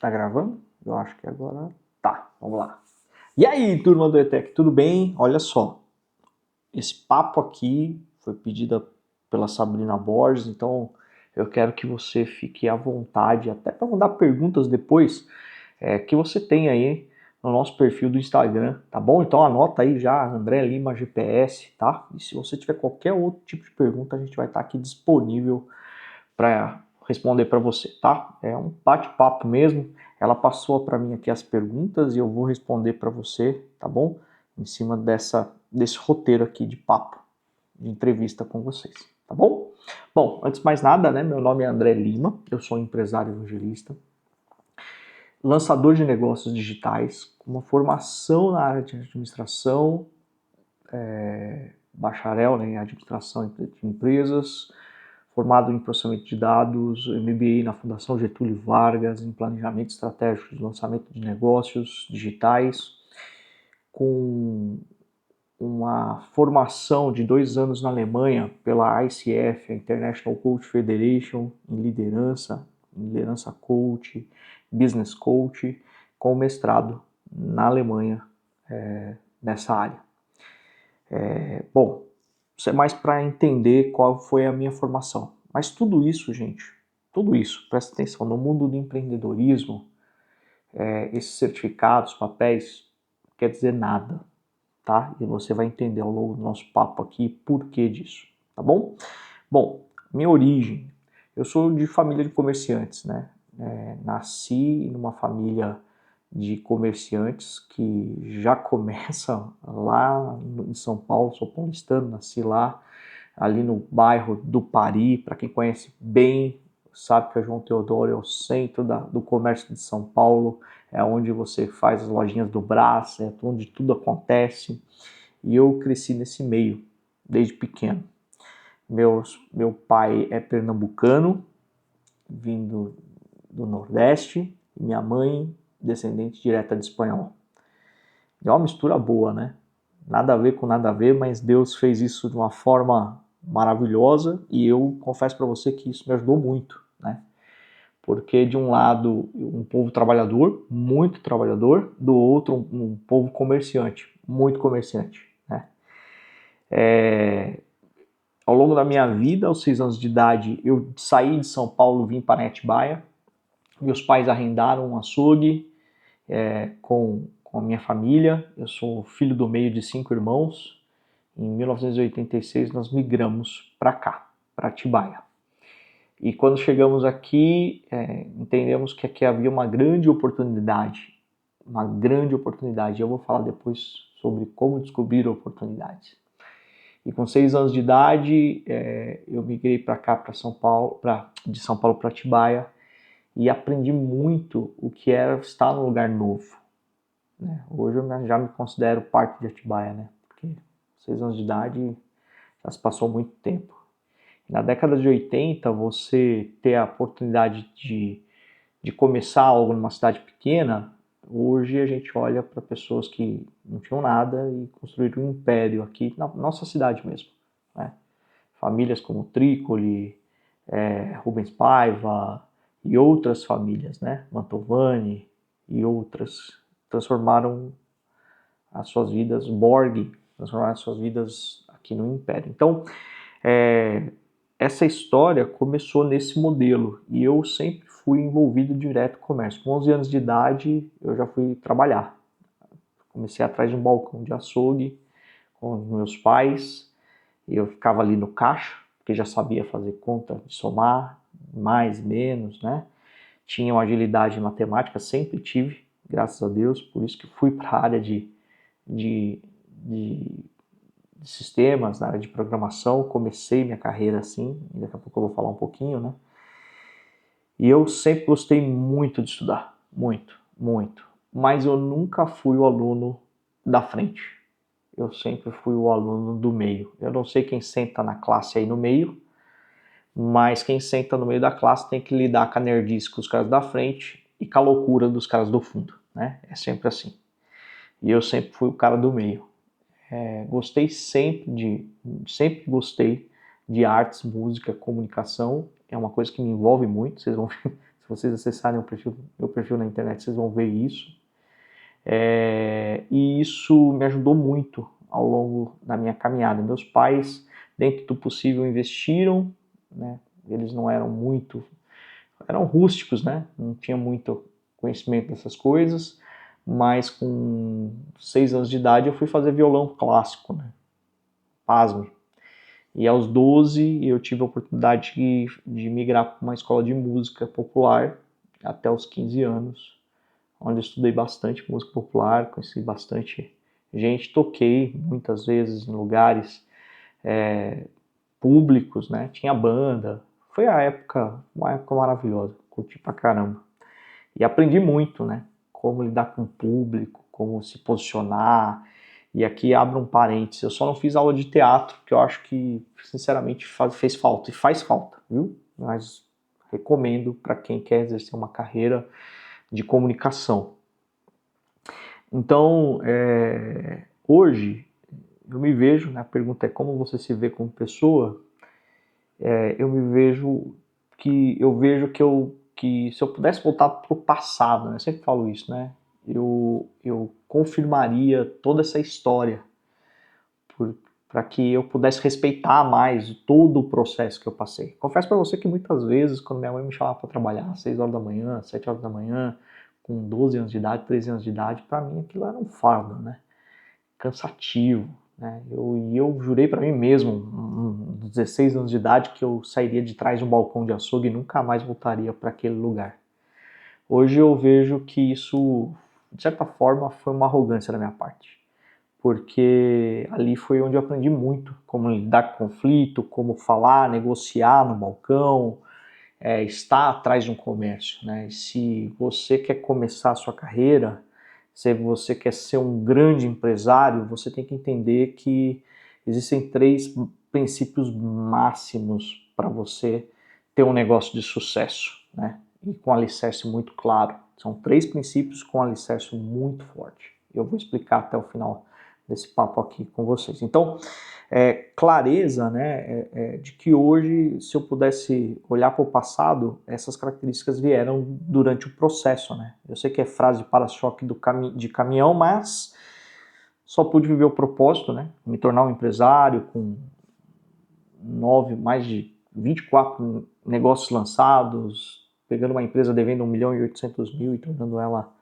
Tá gravando? Eu acho que agora tá. Vamos lá. E aí, turma do ETEC, tudo bem? Olha só, esse papo aqui foi pedido pela Sabrina Borges, então eu quero que você fique à vontade, até para mandar perguntas depois, que você tem aí no nosso perfil do Instagram, tá bom? Então anota aí já, André Lima GPS, tá? E se você tiver qualquer outro tipo de pergunta, a gente vai estar aqui disponível para responder para você, tá? É um bate-papo mesmo. Ela passou para mim aqui as perguntas e eu vou responder para você, tá bom? Em cima desse roteiro aqui de papo, de entrevista com vocês, tá bom? Bom, antes de mais nada, né? Meu nome é André Lima, eu sou empresário evangelista, lançador de negócios digitais, com uma formação na área de administração, bacharel, né, em administração de empresas, formado em processamento de dados, MBA na Fundação Getúlio Vargas, em planejamento estratégico de lançamento de negócios digitais, com uma formação de 2 anos na Alemanha pela ICF, a International Coach Federation, em liderança coach, business coach, com mestrado na Alemanha nessa área. Bom, isso é mais para entender qual foi a minha formação. Mas tudo isso, gente, tudo isso, presta atenção, no mundo do empreendedorismo, esses certificados, papéis, quer dizer nada, tá? E você vai entender ao longo do nosso papo aqui por que disso, tá bom? Bom, minha origem, eu sou de família de comerciantes, né? Nasci numa família de comerciantes que já começa lá em São Paulo, sou paulistano, nasci lá, ali no bairro do Pari. Para quem conhece bem, sabe que a João Teodoro é o centro do comércio de São Paulo, é onde você faz as lojinhas do Brás, é onde tudo acontece, e eu cresci nesse meio, desde pequeno. Meu pai é pernambucano, vindo do Nordeste, e minha mãe, descendente direta de espanhol. É uma mistura boa, né? Nada a ver com nada a ver, mas Deus fez isso de uma forma maravilhosa e eu confesso para você que isso me ajudou muito, né? Porque de um lado um povo trabalhador, muito trabalhador, do outro um povo comerciante, muito comerciante, né? Ao longo da minha vida, aos 6 anos de idade, eu saí de São Paulo, vim para Atibaia. Meus pais arrendaram um açougue com a minha família. Eu sou filho do meio de 5 irmãos. Em 1986 nós migramos para cá, para Atibaia. E quando chegamos aqui, entendemos que aqui havia uma grande oportunidade. Uma grande oportunidade. Eu vou falar depois sobre como descobrir oportunidades. E com 6 anos de idade, eu migrei para cá, para São Paulo, de São Paulo para Atibaia, e aprendi muito o que era estar num lugar novo. Né? Hoje eu já me considero parte de Atibaia, né? Porque 6 anos de idade já se passou muito tempo. Na década de 80, você ter a oportunidade de começar algo numa cidade pequena, hoje a gente olha para pessoas que não tinham nada e construíram um império aqui na nossa cidade mesmo. Né? Famílias como Trícoli, Rubens Paiva e outras famílias, né? Mantovani e outras, transformaram as suas vidas, Borg, transformaram as suas vidas aqui no Império. Então, essa história começou nesse modelo e eu sempre fui envolvido direto com o comércio. Com 11 anos de idade, eu já fui trabalhar. Comecei atrás de um balcão de açougue com os meus pais e eu ficava ali no caixa, porque já sabia fazer conta de somar, mais, menos, né? Tinha uma agilidade em matemática, sempre tive, graças a Deus, por isso que fui para a área de sistemas, na área de programação, comecei minha carreira assim, daqui a pouco eu vou falar um pouquinho, né? E eu sempre gostei muito de estudar, muito, muito, mas eu nunca fui o aluno da frente, eu sempre fui o aluno do meio. Eu não sei quem senta na classe aí no meio, mas quem senta no meio da classe tem que lidar com a nerdice com os caras da frente e com a loucura dos caras do fundo, né? É sempre assim. E eu sempre fui o cara do meio. Sempre gostei de artes, música, comunicação. É uma coisa que me envolve muito, vocês vão vocês acessarem meu perfil na internet, vocês vão ver isso. E isso me ajudou muito ao longo da minha caminhada. Meus pais, dentro do possível, investiram, né? Eles não eram eram rústicos, né? Não tinha muito conhecimento dessas coisas, mas com 6 anos de idade eu fui fazer violão clássico, né? Pasme. E aos 12 eu tive a oportunidade de migrar para uma escola de música popular até os 15 anos, onde eu estudei bastante música popular, conheci bastante gente, toquei muitas vezes em lugares públicos, né? Tinha banda. Foi uma época maravilhosa, curti pra caramba. E aprendi muito, né? Como lidar com o público, como se posicionar. E aqui abro um parênteses, eu só não fiz aula de teatro, que eu acho que, sinceramente, fez falta, e faz falta, viu? Mas recomendo para quem quer exercer uma carreira de comunicação. Então, hoje, eu me vejo, né, a pergunta é como você se vê como pessoa, eu vejo que se eu pudesse voltar para o passado, né, eu sempre falo isso, né, eu confirmaria toda essa história para que eu pudesse respeitar mais todo o processo que eu passei. Confesso para você que muitas vezes, quando minha mãe me chamava para trabalhar às 6 horas da manhã, 7 horas da manhã, com 12 anos de idade, 13 anos de idade, para mim aquilo era um fardo, né? Cansativo, né? Eu jurei para mim mesmo, 16 anos de idade, que eu sairia de trás de um balcão de açougue e nunca mais voltaria para aquele lugar. Hoje eu vejo que isso, de certa forma, foi uma arrogância da minha parte, porque ali foi onde eu aprendi muito, como lidar com conflito, como falar, negociar no balcão, estar atrás de um comércio, né? E se você quer começar a sua carreira, se você quer ser um grande empresário, você tem que entender que existem 3 princípios máximos para você ter um negócio de sucesso, né? E com alicerce muito claro. São 3 princípios com alicerce muito forte. Eu vou explicar até o final desse papo aqui com vocês. Então, clareza, né, de que hoje, se eu pudesse olhar para o passado, essas características vieram durante o processo, né? Eu sei que é frase de para-choque de caminhão, mas só pude viver o propósito, né? Me tornar um empresário com mais de 24 negócios lançados, pegando uma empresa devendo 1.800.000 e tornando ela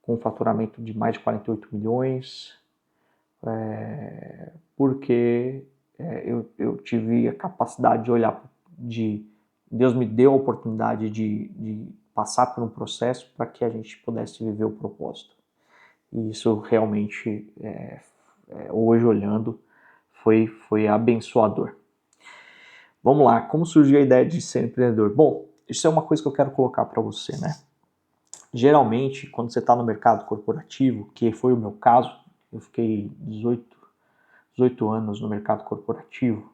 com um faturamento de mais de 48 milhões, porque eu tive a capacidade de olhar, Deus me deu a oportunidade de passar por um processo para que a gente pudesse viver o propósito. E isso realmente, hoje olhando, foi abençoador. Vamos lá, como surgiu a ideia de ser empreendedor? Bom, isso é uma coisa que eu quero colocar para você, né? Geralmente, quando você está no mercado corporativo, que foi o meu caso, eu fiquei 18 anos no mercado corporativo,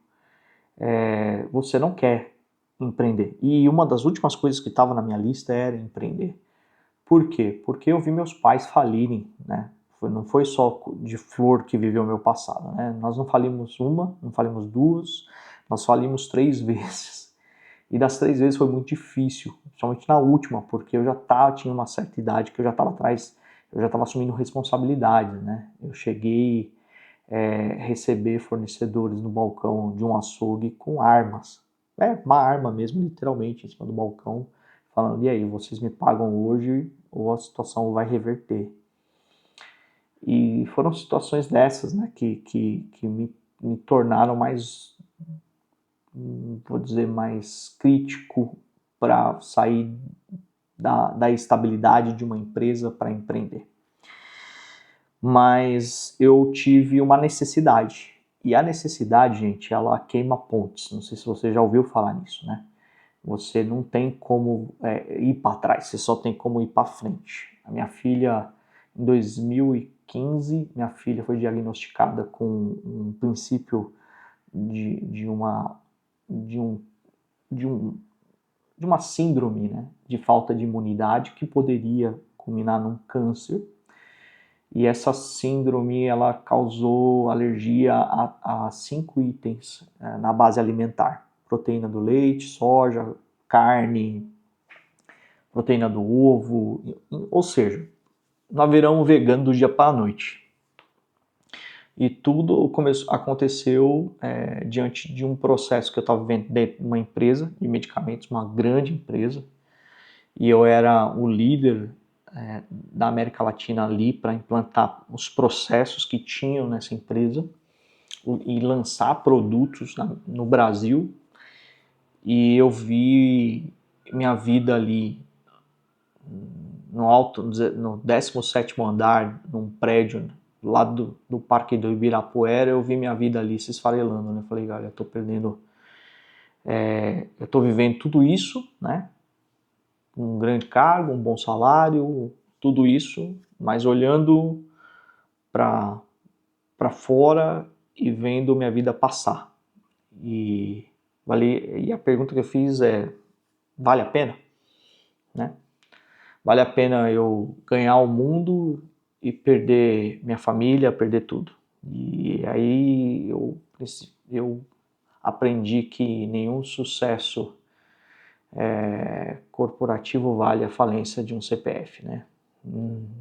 você não quer empreender. E uma das últimas coisas que estava na minha lista era empreender. Por quê? Porque eu vi meus pais falirem, né? Não foi só de flor que viveu o meu passado, né? Nós não falimos uma, não falimos duas, nós falimos 3 vezes. E das 3 vezes foi muito difícil, principalmente na última, porque eu tinha uma certa idade que eu já estava assumindo responsabilidade, né? Eu cheguei receber fornecedores no balcão de um açougue com armas. Uma arma mesmo, literalmente, em cima do balcão, falando, e aí, vocês me pagam hoje ou a situação vai reverter. E foram situações dessas, né, que me tornaram mais, vou dizer, mais crítico para sair da estabilidade de uma empresa para empreender. Mas eu tive uma necessidade. E a necessidade, gente, ela queima pontes. Não sei se você já ouviu falar nisso, né? Você não tem como ir para trás, você só tem como ir para frente. A minha filha, em 2015, minha filha foi diagnosticada com um princípio de uma síndrome, né, de falta de imunidade que poderia culminar num câncer. E essa síndrome ela causou alergia a 5 itens na base alimentar: proteína do leite, soja, carne, proteína do ovo, ou seja, não haverá um vegano do dia para a noite. E tudo aconteceu diante de um processo que eu estava vivendo dentro de uma empresa de medicamentos, uma grande empresa, e eu era o líder da América Latina ali para implantar os processos que tinham nessa empresa e lançar produtos no Brasil. E eu vi minha vida ali no 17º andar, num prédio lá do Parque do Ibirapuera. Eu vi minha vida ali se esfarelando, né? Falei, olha, eu tô perdendo, eu tô vivendo tudo isso, né? Um grande cargo, um bom salário, tudo isso, mas olhando para fora e vendo minha vida passar. E a pergunta que eu fiz é, vale a pena? Né? Vale a pena eu ganhar o mundo e perder minha família, perder tudo? E aí eu aprendi que nenhum sucesso corporativo vale a falência de um CPF, né?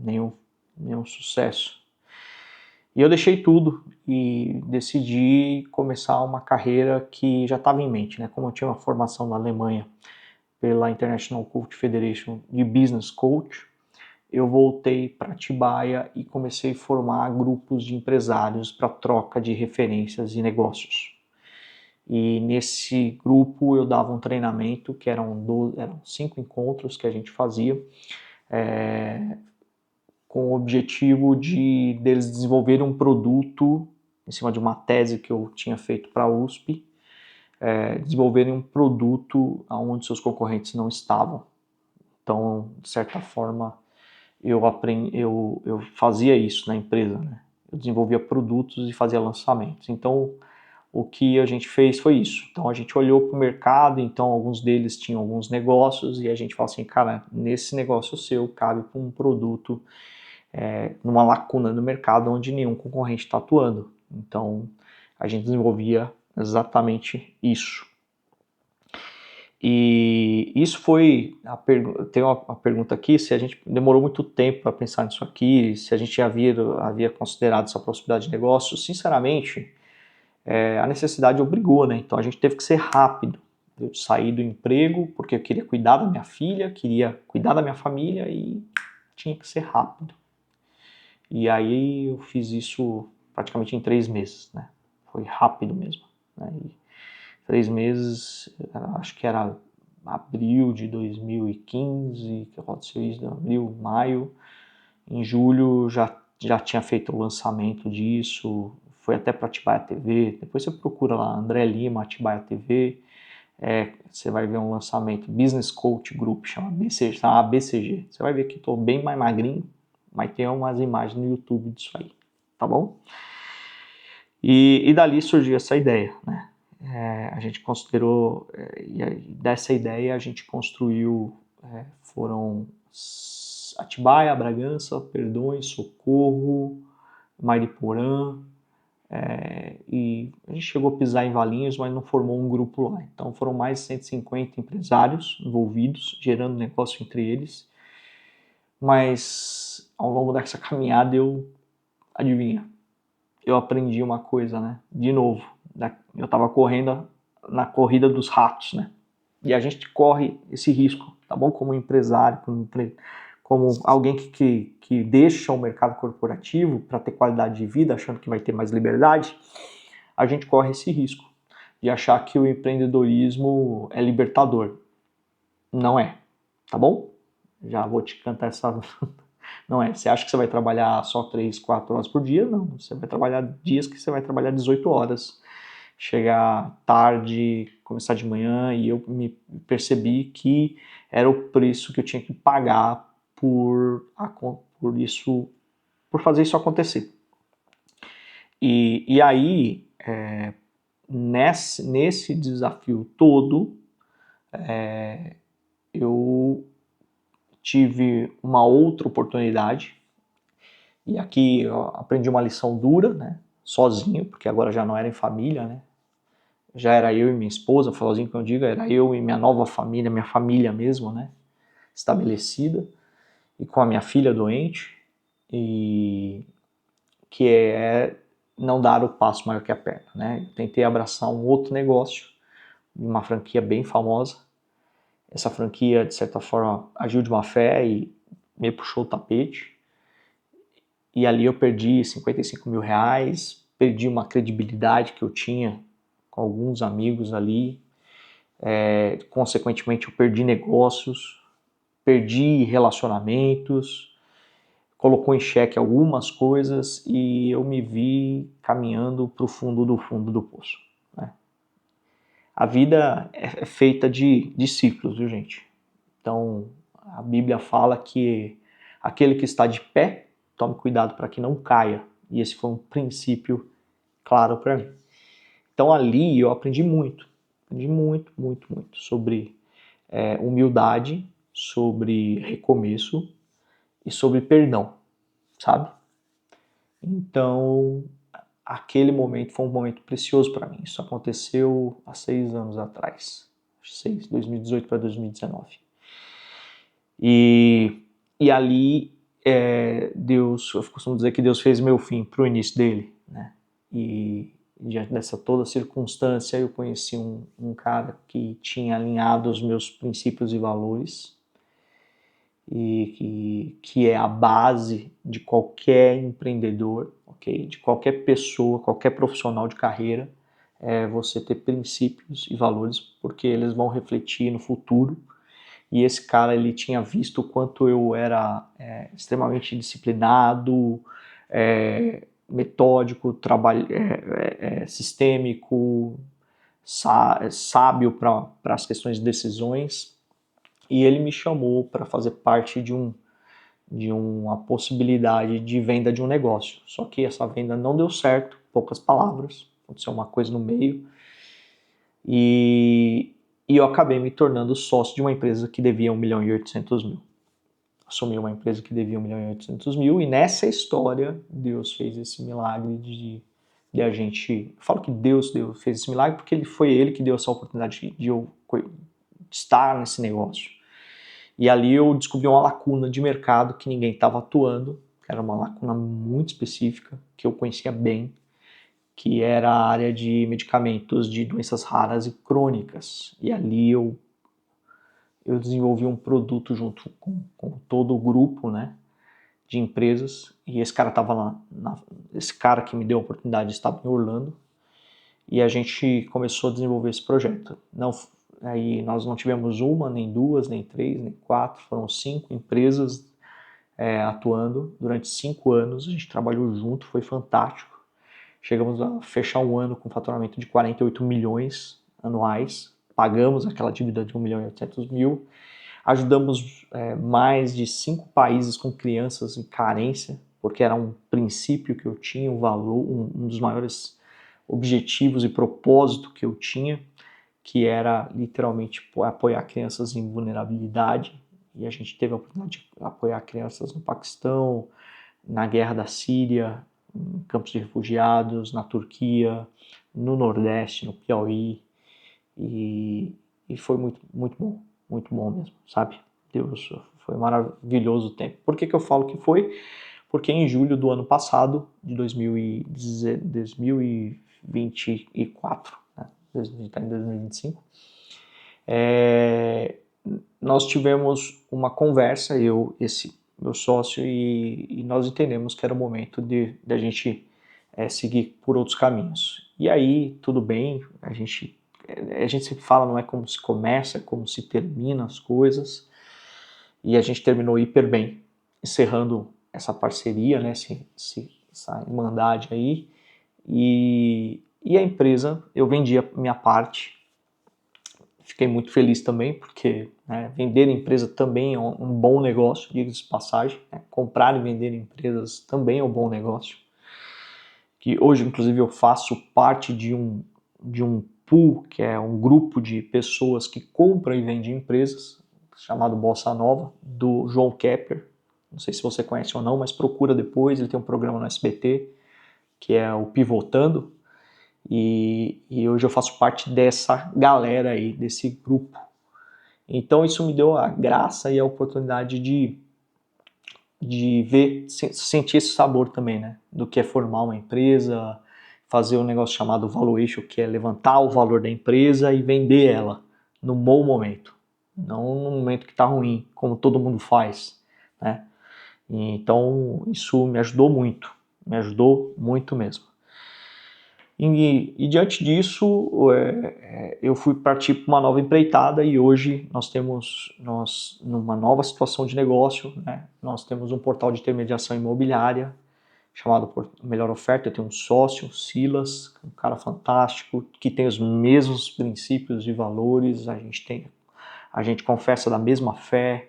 Nenhum sucesso. E eu deixei tudo e decidi começar uma carreira que já estava em mente, né? Como eu tinha uma formação na Alemanha pela International Coach Federation de Business Coach, eu voltei para Atibaia e comecei a formar grupos de empresários para troca de referências e negócios. E nesse grupo eu dava um treinamento que eram 5 encontros que a gente fazia, com o objetivo deles desenvolverem um produto em cima de uma tese que eu tinha feito para a USP, desenvolverem um produto onde seus concorrentes não estavam. Então, de certa forma, eu fazia isso na empresa, né? Eu desenvolvia produtos e fazia lançamentos. Então, o que a gente fez foi isso. Então, a gente olhou para o mercado, então alguns deles tinham alguns negócios e a gente falou assim, cara, nesse negócio seu cabe para um produto numa lacuna no mercado onde nenhum concorrente está atuando. Então, a gente desenvolvia exatamente isso. E isso foi, tem uma pergunta aqui, se a gente demorou muito tempo para pensar nisso aqui, se a gente havia considerado essa possibilidade de negócio. Sinceramente, a necessidade obrigou, né? Então a gente teve que ser rápido. Eu saí do emprego porque eu queria cuidar da minha filha, queria cuidar da minha família e tinha que ser rápido. E aí eu fiz isso praticamente em 3 meses, né? Foi rápido mesmo, né? E 3 meses, acho que era abril de 2015, que aconteceu isso, abril, maio. Em julho já tinha feito o lançamento disso, foi até para Atibaia TV. Depois você procura lá, André Lima, Atibaia TV, você vai ver um lançamento, Business Coach Group, chama ABCG. Você vai ver que estou bem mais magrinho, mas tem umas imagens no YouTube disso aí, tá bom? E dali surgiu essa ideia, né? A gente considerou, e dessa ideia a gente construiu, foram Atibaia, Bragança, Perdões, Socorro, Mariporã, e a gente chegou a pisar em Valinhos, mas não formou um grupo lá. Então foram mais de 150 empresários envolvidos, gerando negócio entre eles. Mas ao longo dessa caminhada adivinha, eu aprendi uma coisa, né? De novo, eu estava correndo na corrida dos ratos, né? E a gente corre esse risco, tá bom? Como empresário, como alguém que deixa o mercado corporativo para ter qualidade de vida, achando que vai ter mais liberdade, a gente corre esse risco de achar que o empreendedorismo é libertador. Não é, tá bom? Já vou te cantar essa... Não é. Você acha que você vai trabalhar só 3, 4 horas por dia? Não. Você vai trabalhar dias que você vai trabalhar 18 horas. Chegar tarde, começar de manhã, e eu me percebi que era o preço que eu tinha que pagar por fazer isso acontecer. E aí, nesse desafio todo, eu tive uma outra oportunidade, e aqui eu aprendi uma lição dura, né? Sozinho, porque agora já não era em família, né? Já era eu e minha esposa, sozinho que eu digo, era eu e minha nova família, minha família mesmo, né? estabelecida e com a minha filha doente, e que é não dar o passo maior que a perna, né? Eu tentei abraçar um outro negócio, uma franquia bem famosa. Essa franquia, de certa forma, agiu de má fé e me puxou o tapete. E ali eu perdi 55 mil reais, perdi uma credibilidade que eu tinha com alguns amigos ali. Consequentemente, eu perdi negócios, perdi relacionamentos, colocou em xeque algumas coisas e eu me vi caminhando para o fundo do poço. Né? A vida é feita de ciclos, viu, gente? Então, a Bíblia fala que aquele que está de pé, tome cuidado para que não caia. E esse foi um princípio claro para mim. Então, ali eu aprendi muito sobre humildade, sobre recomeço e sobre perdão, sabe? Então, aquele momento foi um momento precioso para mim. Isso aconteceu há 6 anos atrás, 2018 para 2019. E ali, Deus, eu costumo dizer que Deus fez meu fim para o início dele, né? E diante dessa toda circunstância, eu conheci um cara que tinha alinhado os meus princípios e valores, e que é a base de qualquer empreendedor, ok? De qualquer pessoa, qualquer profissional de carreira, é você ter princípios e valores, porque eles vão refletir no futuro. E esse cara, ele tinha visto o quanto eu era extremamente disciplinado, metódico, sistêmico, sábio para as questões de decisões. E ele me chamou para fazer parte de uma possibilidade de venda de um negócio. Só que essa venda não deu certo, poucas palavras, aconteceu uma coisa no meio. E eu acabei me tornando sócio de uma empresa que devia 1.800.000. Assumi uma empresa que devia 1.800.000 e nessa história Deus fez esse milagre de a gente... Eu falo que Deus fez esse milagre porque foi Ele que deu essa oportunidade de eu estar nesse negócio. E ali eu descobri uma lacuna de mercado que ninguém estava atuando, que era uma lacuna muito específica, que eu conhecia bem, que era a área de medicamentos de doenças raras e crônicas. E ali eu desenvolvi um produto junto com todo o grupo, né, de empresas. E esse cara estava lá, esse cara que me deu a oportunidade estava em Orlando. E a gente começou a desenvolver esse projeto. Aí nós não tivemos uma, nem duas, nem três, nem quatro, foram 5 empresas atuando durante 5 anos. A gente trabalhou junto, foi fantástico. Chegamos a fechar um ano com faturamento de 48 milhões anuais, pagamos aquela dívida de 1.800.000, ajudamos mais de 5 países com crianças em carência, porque era um princípio que eu tinha, um valor, um dos maiores objetivos e propósito que eu tinha, que era literalmente apoiar crianças em vulnerabilidade. E a gente teve a oportunidade de apoiar crianças no Paquistão, na guerra da Síria, em campos de refugiados, na Turquia, no Nordeste, no Piauí, e foi muito bom mesmo, sabe? Deus, foi maravilhoso o tempo. Por que eu falo que foi? Porque em julho do ano passado, de 2024, né? A gente está em 2025, nós tivemos uma conversa, esse meu sócio, e nós entendemos que era o momento de a gente seguir por outros caminhos. E aí, tudo bem, a gente sempre fala, não é como se começa, é como se termina as coisas, e a gente terminou hiper bem, encerrando essa parceria, né, essa irmandade aí, e a empresa, eu vendi a minha parte. Fiquei muito feliz também, porque vender empresa também é um bom negócio, diga-se de passagem. Comprar e vender empresas também é um bom negócio. Que hoje, inclusive, eu faço parte de um pool, que é um grupo de pessoas que compram e vendem empresas, chamado Bossa Nova, do João Kepler. Não sei se você conhece ou não, mas procura depois. Ele tem um programa no SBT, que é o Pivotando. E hoje eu faço parte dessa galera aí, desse grupo. Então isso me deu a graça e a oportunidade de ver, sentir esse sabor também, né? Do que é formar uma empresa, fazer um negócio chamado valuation, que é levantar o valor da empresa e vender ela no bom momento, não no momento que está ruim, como todo mundo faz, né? Então isso me ajudou muito mesmo. E diante disso, eu fui partir para uma nova empreitada e hoje nós numa nova situação de negócio, né? Nós temos um portal de intermediação imobiliária chamado Melhor Oferta. Eu tenho um sócio, o Silas, um cara fantástico, que tem os mesmos princípios e valores, a gente confessa da mesma fé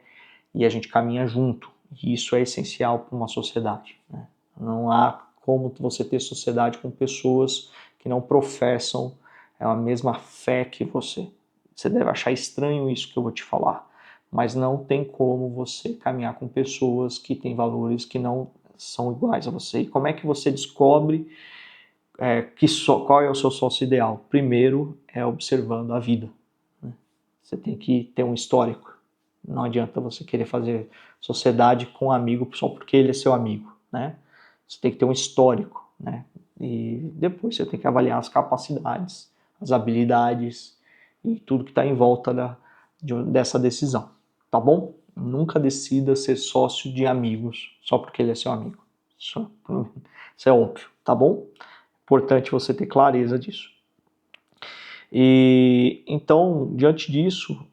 e a gente caminha junto. E isso é essencial para uma sociedade, né? Não há como você ter sociedade com pessoas que não professam a mesma fé que você. Você deve achar estranho isso que eu vou te falar, mas não tem como você caminhar com pessoas que têm valores que não são iguais a você. E como é que você descobre qual é o seu sócio ideal? Primeiro é observando a vida, né? Você tem que ter um histórico. Não adianta você querer fazer sociedade com um amigo só porque ele é seu amigo, né? Você tem que ter um histórico, né? E depois você tem que avaliar as capacidades, as habilidades e tudo que está em volta dessa decisão, tá bom? Nunca decida ser sócio de amigos só porque ele é seu amigo. Isso é óbvio, tá bom? Importante você ter clareza disso. E então, diante disso,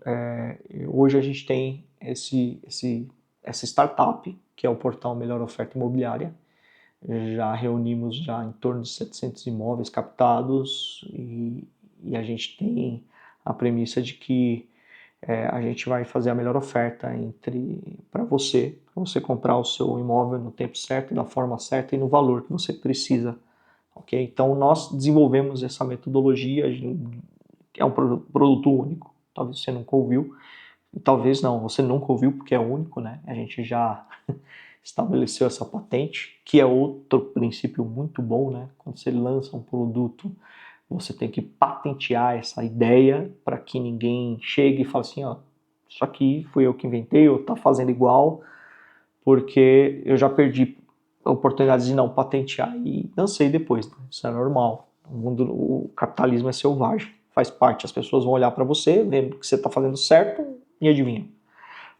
hoje a gente tem essa startup, que é o portal Melhor Oferta Imobiliária. Já reunimos já em torno de 700 imóveis captados e a gente tem a premissa de que a gente vai fazer a melhor oferta para você comprar o seu imóvel no tempo certo, da forma certa e no valor que você precisa. Okay? Então nós desenvolvemos essa metodologia, é um produto único, talvez você nunca ouviu, talvez não, você nunca ouviu porque é único, né? A gente já estabeleceu essa patente, que é outro princípio muito bom, né? Quando você lança um produto, você tem que patentear essa ideia para que ninguém chegue e fale assim, ó, isso aqui fui eu que inventei, ou tá fazendo igual, porque eu já perdi oportunidades de não patentear e dancei depois, né? Isso é normal. O capitalismo é selvagem, faz parte. As pessoas vão olhar para você, vendo que você está fazendo certo e adivinha,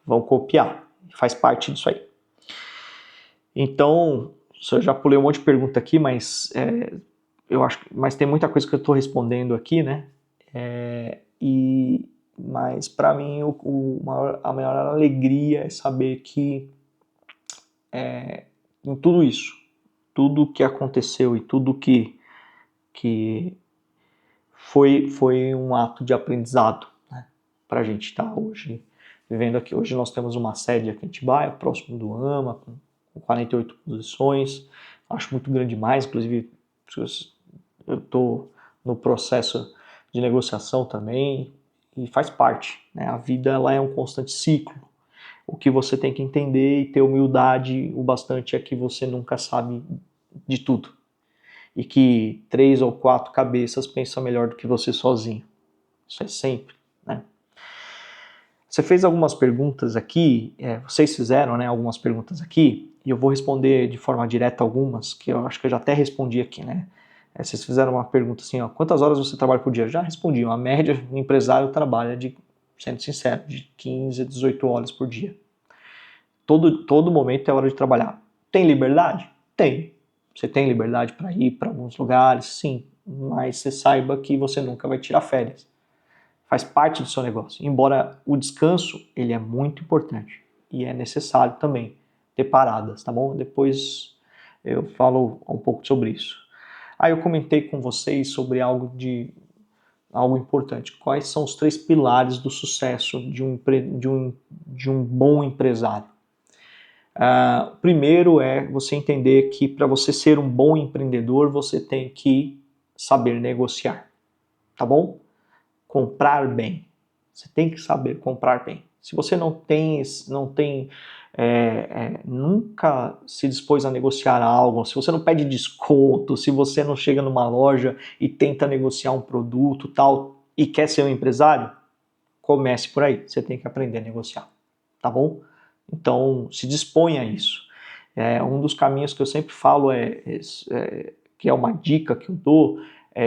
vão copiar. Faz parte disso aí. Então, eu já pulei um monte de pergunta aqui, mas mas tem muita coisa que eu estou respondendo aqui, né? Mas para mim a maior alegria é saber que em tudo isso, tudo que aconteceu e tudo que foi um ato de aprendizado, né? Para a gente estar hoje vivendo aqui. Hoje nós temos uma sede aqui em Atibaia, próximo do AMA, com 48 posições. Acho muito grande demais, inclusive eu estou no processo de negociação também e faz parte, né? A vida ela é um constante ciclo. O que você tem que entender e ter humildade o bastante é que você nunca sabe de tudo e que 3 ou 4 cabeças pensam melhor do que você sozinho. Isso é sempre, né? Você fez algumas perguntas aqui, vocês fizeram, né, algumas perguntas aqui, e eu vou responder de forma direta algumas, que eu acho que eu já até respondi aqui, né? Vocês fizeram uma pergunta assim, ó, quantas horas você trabalha por dia? Já respondi, a média, um empresário trabalha, sendo sincero, de 15 a 18 horas por dia. Todo momento é hora de trabalhar. Tem liberdade? Tem. Você tem liberdade para ir para alguns lugares? Sim. Mas você saiba que você nunca vai tirar férias. Faz parte do seu negócio. Embora o descanso, ele é muito importante. E é necessário também ter paradas, tá bom? Depois eu falo um pouco sobre isso. Aí eu comentei com vocês sobre algo importante. Quais são os 3 pilares do sucesso de um bom empresário? Primeiro é você entender que para você ser um bom empreendedor, você tem que saber negociar, tá bom? Comprar bem. Você tem que saber comprar bem. Se você nunca se dispôs a negociar algo, se você não pede desconto, se você não chega numa loja e tenta negociar um produto tal e quer ser um empresário, comece por aí, você tem que aprender a negociar, tá bom? Então, se disponha a isso. Um dos caminhos que eu sempre falo que é uma dica que eu dou,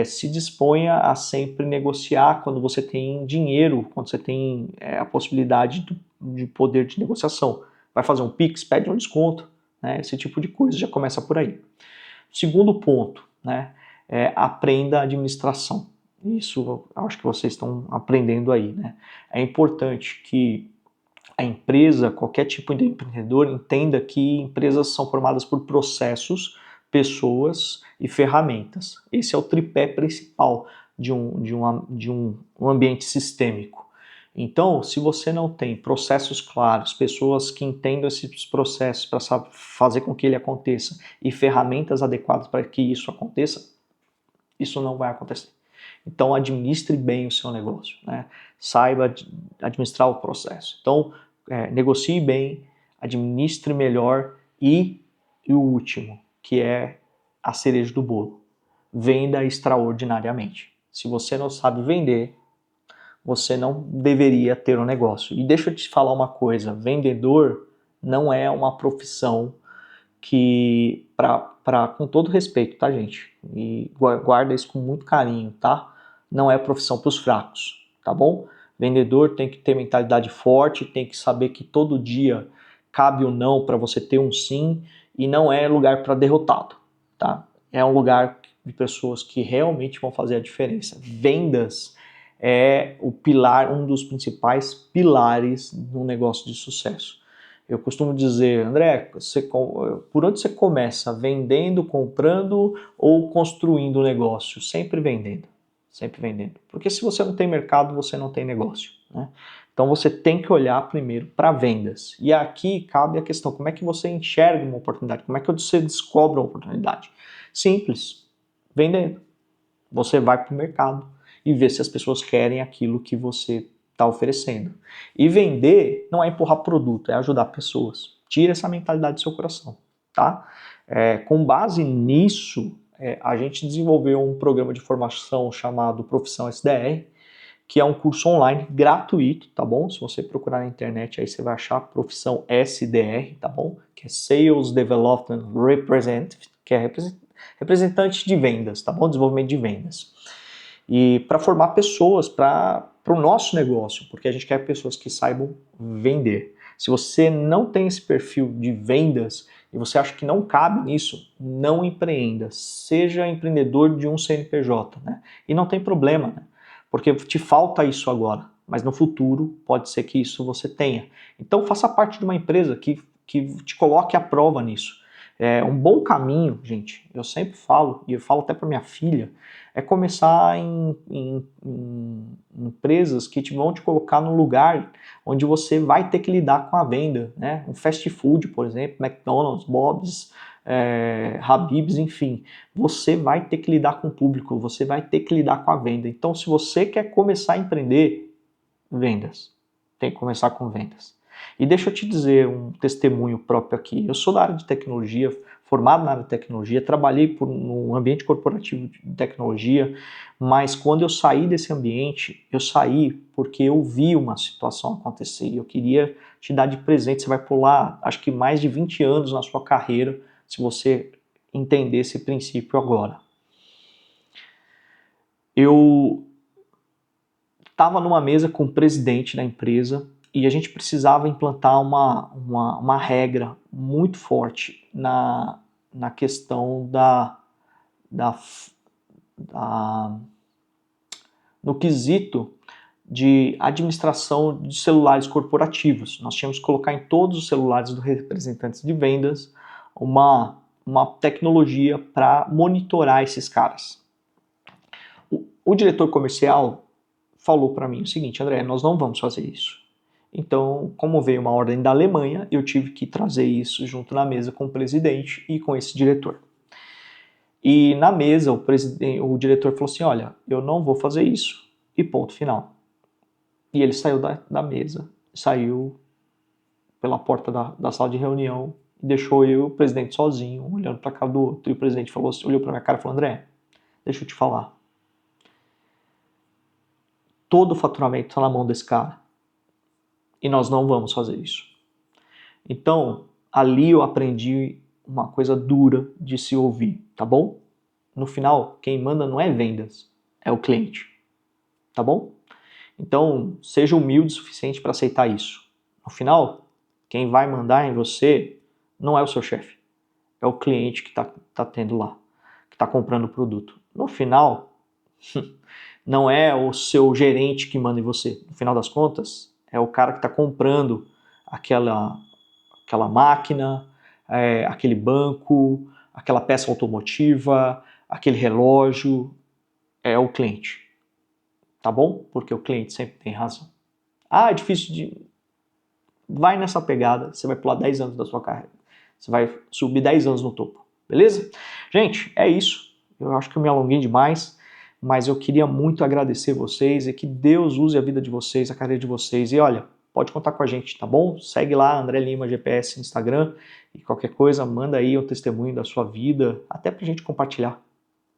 se disponha a sempre negociar quando você tem dinheiro, quando você tem a possibilidade de poder de negociação. Vai fazer um Pix, pede um desconto, né? Esse tipo de coisa já começa por aí. Segundo ponto, né? Aprenda a administração. Isso eu acho que vocês estão aprendendo aí, né? É importante que a empresa, qualquer tipo de empreendedor, entenda que empresas são formadas por processos, pessoas e ferramentas. Esse é o tripé principal de um ambiente sistêmico. Então, se você não tem processos claros, pessoas que entendam esses processos para fazer com que ele aconteça e ferramentas adequadas para que isso aconteça, isso não vai acontecer. Então, administre bem o seu negócio, né? Saiba administrar o processo. Então, negocie bem, administre melhor e o último, que é a cereja do bolo. Venda extraordinariamente. Se você não sabe vender, você não deveria ter um negócio. E deixa eu te falar uma coisa, vendedor não é uma profissão que, com todo respeito, tá, gente? E guarda isso com muito carinho, tá? Não é profissão para os fracos, tá bom? Vendedor tem que ter mentalidade forte, tem que saber que todo dia cabe o não para você ter um sim, e não é lugar para derrotado, tá? É um lugar de pessoas que realmente vão fazer a diferença. Vendas é o pilar, um dos principais pilares de um negócio de sucesso. Eu costumo dizer, André, por onde você começa? Vendendo, comprando ou construindo o negócio? Sempre vendendo. Sempre vendendo. Porque se você não tem mercado, você não tem negócio, né? Então você tem que olhar primeiro para vendas. E aqui cabe a questão, como é que você enxerga uma oportunidade? Como é que você descobre uma oportunidade? Simples, vendendo. Você vai para o mercado e vê se as pessoas querem aquilo que você está oferecendo. E vender não é empurrar produto, é ajudar pessoas. Tira essa mentalidade do seu coração, tá? Com base nisso, a gente desenvolveu um programa de formação chamado Profissão SDR, que é um curso online gratuito, tá bom? Se você procurar na internet, aí você vai achar Profissão SDR, tá bom? Que é Sales Development Representative, que é representante de vendas, tá bom? Desenvolvimento de vendas. E para formar pessoas para o nosso negócio, porque a gente quer pessoas que saibam vender. Se você não tem esse perfil de vendas e você acha que não cabe nisso, não empreenda. Seja empreendedor de um CNPJ, né? E não tem problema, né? Porque te falta isso agora, mas no futuro pode ser que isso você tenha. Então faça parte de uma empresa que te coloque à prova nisso. Um bom caminho, gente, eu sempre falo, e eu falo até para minha filha, é começar em empresas que vão te colocar num lugar onde você vai ter que lidar com a venda, né? Um fast food, por exemplo, McDonald's, Bob's, Habib's, enfim. Você vai ter que lidar com o público, você vai ter que lidar com a venda. Então, se você quer começar a empreender, vendas. Tem que começar com vendas. E deixa eu te dizer um testemunho próprio aqui. Eu sou da área de tecnologia, formado na área de tecnologia, trabalhei num ambiente corporativo de tecnologia, mas quando eu saí desse ambiente, eu saí porque eu vi uma situação acontecer e eu queria te dar de presente. Você vai pular, acho que mais de 20 anos na sua carreira, se você entender esse princípio agora. Eu estava numa mesa com o presidente da empresa e a gente precisava implantar uma regra muito forte na questão no quesito de administração de celulares corporativos. Nós tínhamos que colocar em todos os celulares dos representantes de vendas uma tecnologia para monitorar esses caras. O diretor comercial falou para mim o seguinte: André, nós não vamos fazer isso. Então, como veio uma ordem da Alemanha, eu tive que trazer isso junto na mesa com o presidente e com esse diretor. E na mesa, o diretor falou assim: olha, eu não vou fazer isso. E ponto final. E ele saiu da mesa, saiu pela porta da sala de reunião e deixou eu e o presidente sozinho, olhando para a cara do outro. E o presidente olhou para minha cara e falou: André, deixa eu te falar. todo o faturamento está na mão desse cara. E nós não vamos fazer isso. Então, ali eu aprendi uma coisa dura de se ouvir, tá bom? No final, quem manda não é vendas, é o cliente, tá bom? Então, seja humilde o suficiente para aceitar isso. No final, quem vai mandar em você não é o seu chefe, é o cliente que tá tendo lá, que está comprando o produto. No final, não é o seu gerente que manda em você. No final das contas, é o cara que está comprando aquela máquina, aquele banco, aquela peça automotiva, aquele relógio, é o cliente. Tá bom? Porque o cliente sempre tem razão. Ah, é difícil de... Vai nessa pegada, você vai pular 10 anos da sua carreira. Você vai subir 10 anos no topo. Beleza? Gente, é isso. Eu acho que eu me alonguei demais, mas eu queria muito agradecer vocês e que Deus use a vida de vocês, a carreira de vocês. E olha, pode contar com a gente, tá bom? Segue lá, André Lima GPS no Instagram e qualquer coisa, manda aí o testemunho da sua vida, até pra gente compartilhar.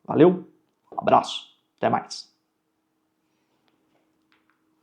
Valeu? Um abraço, até mais.